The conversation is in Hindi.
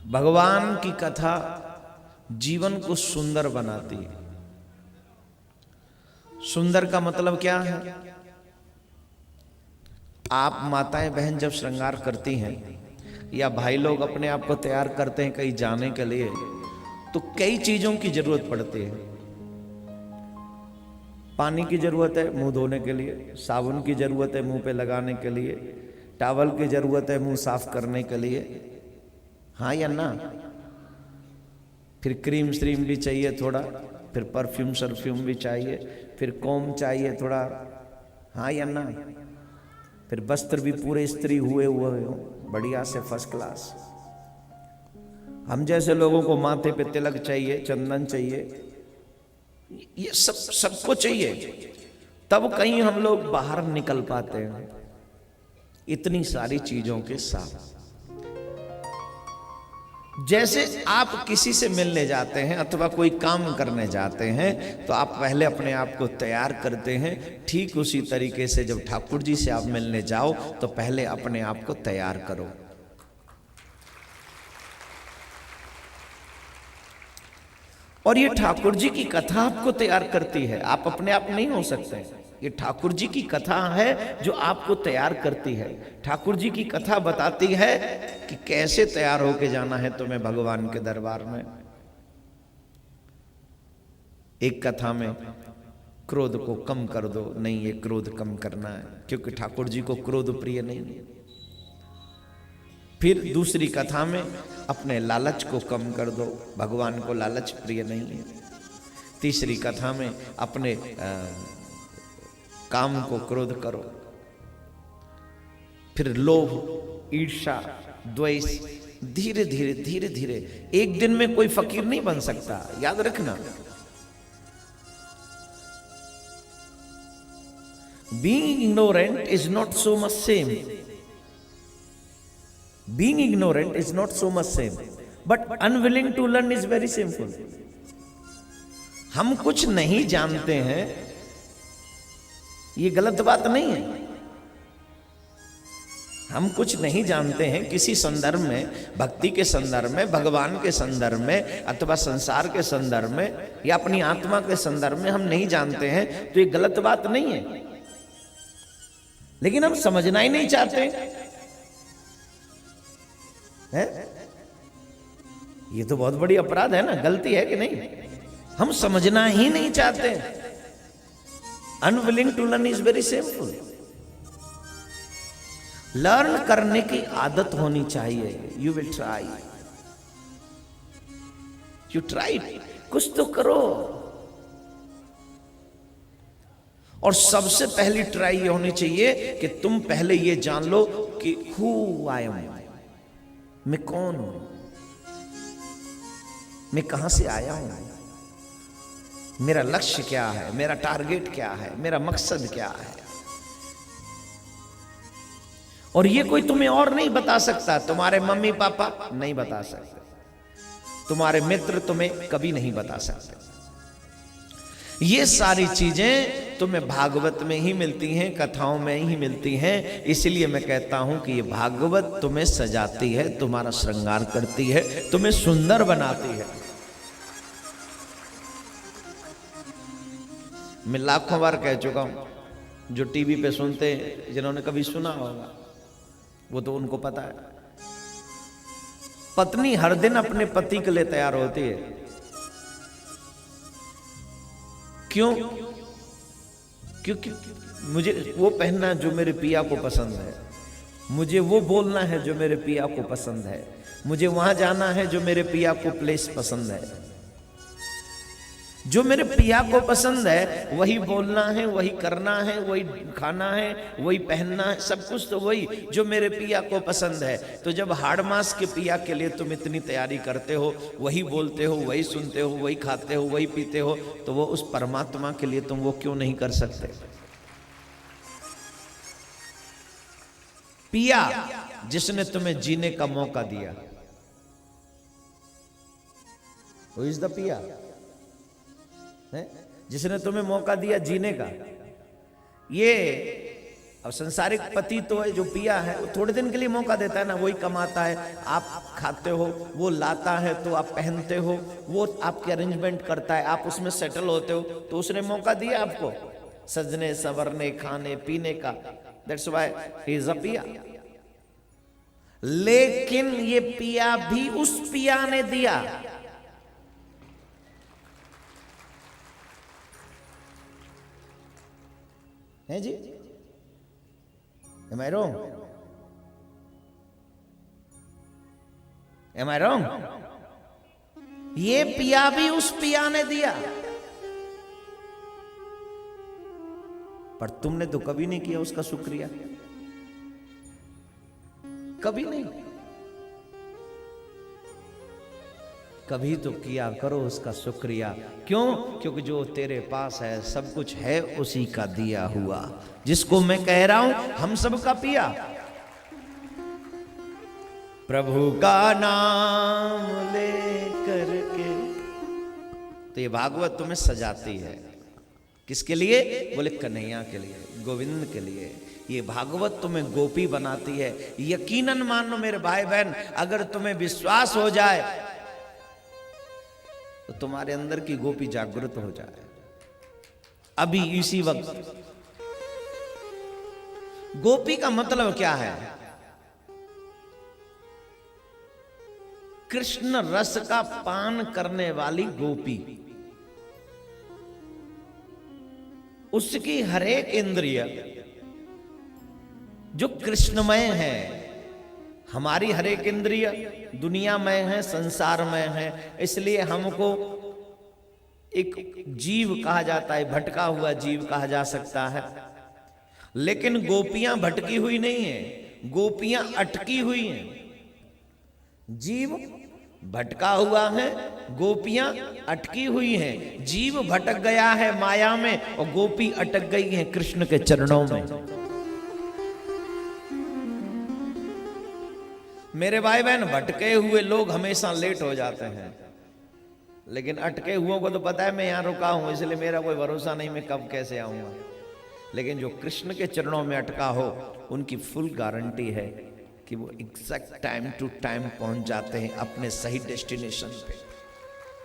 भगवान की कथा जीवन को सुंदर बनाती है। सुंदर का मतलब क्या है? आप माताएं बहन जब श्रृंगार करती हैं या भाई लोग अपने आप को तैयार करते हैं कहीं जाने के लिए, तो कई चीजों की जरूरत पड़ती है। पानी की जरूरत है मुंह धोने के लिए, साबुन की जरूरत है मुंह पे लगाने के लिए, टॉवल की जरूरत है मुंह साफ करने के लिए, हाँ या ना? फिर क्रीम श्रीम भी चाहिए थोड़ा, फिर परफ्यूम सरफ्यूम भी चाहिए, फिर कोम चाहिए थोड़ा, हाँ या ना? फिर वस्त्र भी पूरे इस्त्री हुए हुए हो बढ़िया से फर्स्ट क्लास। हम जैसे लोगों को माथे पे तिलक चाहिए, चंदन चाहिए, ये सबको चाहिए, तब कहीं हम लोग बाहर निकल पाते हैं इतनी सारी चीजों के साथ। जैसे आप किसी से मिलने जाते हैं अथवा कोई काम करने जाते हैं तो आप पहले अपने आप को तैयार करते हैं, ठीक उसी तरीके से जब ठाकुर जी से आप मिलने जाओ तो पहले अपने आप को तैयार करो। और ये ठाकुर जी की कथा आपको तैयार करती है, आप अपने आप नहीं हो सकते। ये ठाकुर जी की कथा है जो आपको तैयार करती है। ठाकुर जी की कथा बताती है कि कैसे तैयार होके जाना है तुम्हें भगवान के दरबार में। एक कथा में क्रोध को कम कर दो, नहीं ये क्रोध कम करना है क्योंकि ठाकुर जी को क्रोध प्रिय नहीं है। फिर दूसरी कथा में अपने लालच को कम कर दो, भगवान को लालच प्रिय नहीं है। तीसरी कथा में अपने काम को क्रोध करो। फिर लोभ, ईर्ष्या, द्वेष, धीरे धीरे धीरे धीरे। एक दिन में कोई फकीर नहीं बन सकता, याद रखना। Being ignorant is not so much same. Being ignorant is not so much same, but unwilling to learn is very shameful. हम कुछ नहीं जानते हैं ये गलत बात नहीं है। हम कुछ नहीं जानते हैं किसी संदर्भ में, भक्ति के संदर्भ में, भगवान के संदर्भ में अथवा संसार के संदर्भ में या अपनी आत्मा के संदर्भ में हम नहीं जानते हैं तो ये गलत बात नहीं है, लेकिन हम समझना ही नहीं चाहते है? ये तो बहुत बड़ी अपराध है ना, गलती है कि नहीं? हम समझना ही नहीं चाहते। Unwilling to learn is very shameful. Learn करने की आदत होनी चाहिए। You will try, you try, कुछ तो करो। और सबसे पहली ट्राई ये होनी चाहिए कि तुम पहले ये जान लो कि हु आई एम, मैं कौन हूं, मैं कहां से आया हूं, मेरा लक्ष्य क्या है, मेरा टारगेट क्या है, मेरा मकसद क्या है। और ये कोई तुम्हें और नहीं बता सकता, तुम्हारे मम्मी पापा नहीं बता सकते, तुम्हारे मित्र तुम्हें कभी नहीं बता सकते। ये सारी चीजें तुम्हें भागवत में ही मिलती हैं, कथाओं में ही मिलती हैं। इसलिए मैं कहता हूं कि ये भागवत तुम्हें सजाती है, तुम्हारा श्रृंगार करती है, तुम्हें सुंदर बनाती है। मैं लाखों बार कह चुका हूं, जो टीवी पे सुनते हैं, जिन्होंने कभी सुना होगा वो तो उनको पता है। पत्नी हर दिन अपने पति के लिए तैयार होती है। क्यों? क्योंकि मुझे वो पहनना जो मेरे पिया को पसंद है, मुझे वो बोलना है जो मेरे पिया को पसंद है, मुझे वहां जाना है जो मेरे पिया को प्लेस पसंद है। जो मेरे पिया को पसंद है वही बोलना है, वही करना है, वही खाना है, वही पहनना है, सब कुछ तो वही जो मेरे पिया को पसंद है। तो जब हाड़ मास के पिया के लिए तुम इतनी तैयारी करते हो, वही बोलते हो, वही सुनते हो, वही खाते हो, वही पीते हो, तो वो उस परमात्मा के लिए तुम वो क्यों नहीं कर सकते? पिया जिसने तुम्हें जीने का मौका दिया, Who is the पिया है? जिसने तुम्हें मौका दिया जीने का। ये अब संसारिक पति तो है, जो पिया है वो थोड़े दिन के लिए मौका देता है ना, वही कमाता है, आप खाते हो, वो लाता है तो आप पहनते हो, वो आपके अरेंजमेंट करता है, आप उसमें सेटल होते हो, तो उसने मौका दिया आपको सजने संवरने खाने पीने का। That's why he is a पिया। लेकिन ये पिया भी उस पिया ने दिया। है जी? Am I wrong? Am I wrong? ये पिया भी उस पिया ने दिया, पर तुमने तो कभी नहीं किया उसका शुक्रिया, कभी नहीं। कभी तो किया करो उसका शुक्रिया। क्यों? क्योंकि जो तेरे पास है सब कुछ है उसी का दिया हुआ, जिसको मैं कह रहा हूं हम सब का पिया। प्रभु का नाम ले करके, तो ये भागवत तुम्हें सजाती है। किसके लिए? बोले कन्हैया के लिए, गोविंद के लिए। ये भागवत तुम्हें गोपी बनाती है। यकीनन मानो मेरे भाई बहन, अगर तुम्हें विश्वास हो जाए तो तुम्हारे अंदर की गोपी जागृत हो जाए अभी इसी वक्त। गोपी का मतलब क्या है? कृष्ण रस का पान करने वाली गोपी। उसकी हर एक इंद्रिय जो कृष्णमय है, हमारी हर एक इंद्रिय दुनियामय है, संसारमय है, इसलिए हमको एक जीव कहा जाता है, भटका हुआ जीव कहा जा सकता है। लेकिन गोपियां भटकी हुई नहीं है, गोपियां अटकी हुई हैं। जीव भटका हुआ है, गोपियां अटकी हुई हैं। जीव भटक गया है माया में और गोपी अटक गई है कृष्ण के चरणों में। मेरे भाई बहन, भटके हुए लोग हमेशा लेट हो जाते हैं, लेकिन अटके हुओं को तो पता है मैं यहां रुका हूं, इसलिए मेरा कोई भरोसा नहीं मैं कब कैसे आऊंगा। लेकिन जो कृष्ण के चरणों में अटका हो, उनकी फुल गारंटी है कि वो एग्जैक्ट टाइम टू टाइम पहुंच जाते हैं अपने सही डेस्टिनेशन पे।